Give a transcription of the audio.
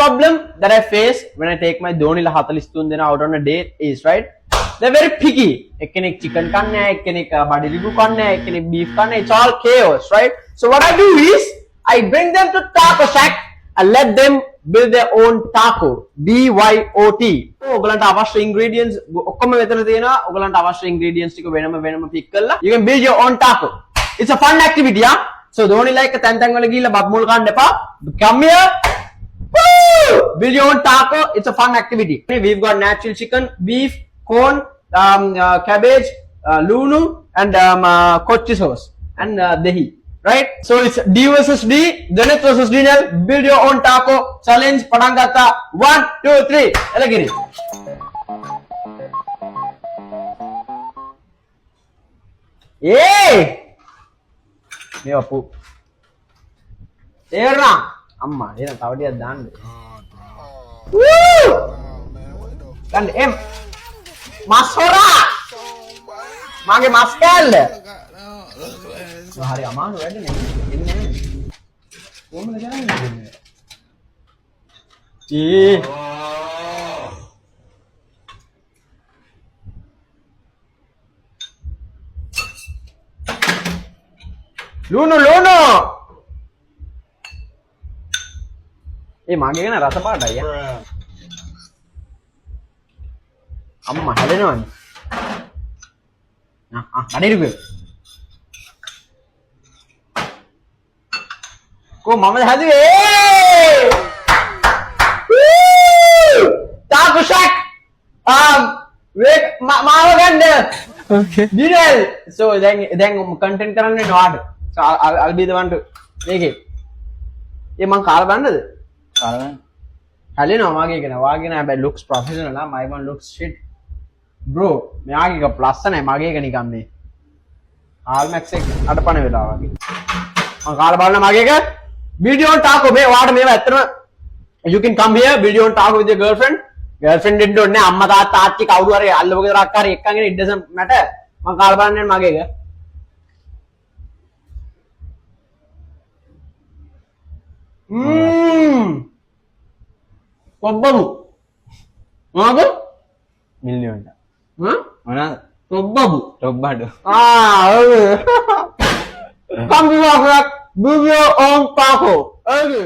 problem that I face when I take my Donila 43 dena out on a date is, right, they're very picky. Ekkenek chicken kanne, ekkenek badiligu kanne, ekkenek beef kanne. It's all chaos, right? So what I do is I bring them to Taco Shack and let them build their own taco. BYOT. ඔයගලන්ට අවශ්‍ය ingredients ඔක්කොම මෙතන තියෙනවා. ඔයගලන්ට අවශ්‍ය ingredients ටික වෙනම pick කරලා you can build your own taco. It's a fun activity, yeah? So Donila එක තැන් වල ගිහිල්ලා බබ් මුල් කන්න එපා. Come here. Woo! Build your own taco. It's a fun activity. We've got natural chicken, beef, corn, cabbage, lunu, and kochi sauce and dahi. Right? So it's D versus D, Janet versus Dinel. Build your own taco challenge. Padangata 1, 2, 3. Elagiri. Hey! Me appu. Erna. Amma, ena tawadiya danne. Woo! Dan em. Masora. Mage mas kalla. Hari අමාරු වැඩනේ එන්නේ නැහැ කොහොමද කරන්නේ ලුණු ඒ මගේ ගැන රස පාටයි අම්මා හැදෙනවනේ කඩේරුකෝ Ko mama haduwe Taco Shack wait maawa ganna okay Dinel so then content karanne nowada so I'll be the one to make it ye man kala bannada halena wage kana wage na හැබැයි looks professional ah my one looks shit bro මෙයාගේ එක ලස්සනයි මගේ එක නිකන් මේ Almax එක අඩපණ වෙලා වගේ මම කාලා බලන්න මගේ එක video on taco me waata mewa ඇත්තටම you can come here video on taco with your girlfriend දෙන්න ඕනේ අම්මා තාත්තා ආච්චි කවුරු හරි අල්ලපු ගෙදරක් හරි එක්කගෙන it doesn't matter මම කාලා බලන්නේ මගේ එක කොබ්බබු මොනවද මිලියන් මොනවද කොබ්බබු කොබ්බඩ come to your own taco. Okay.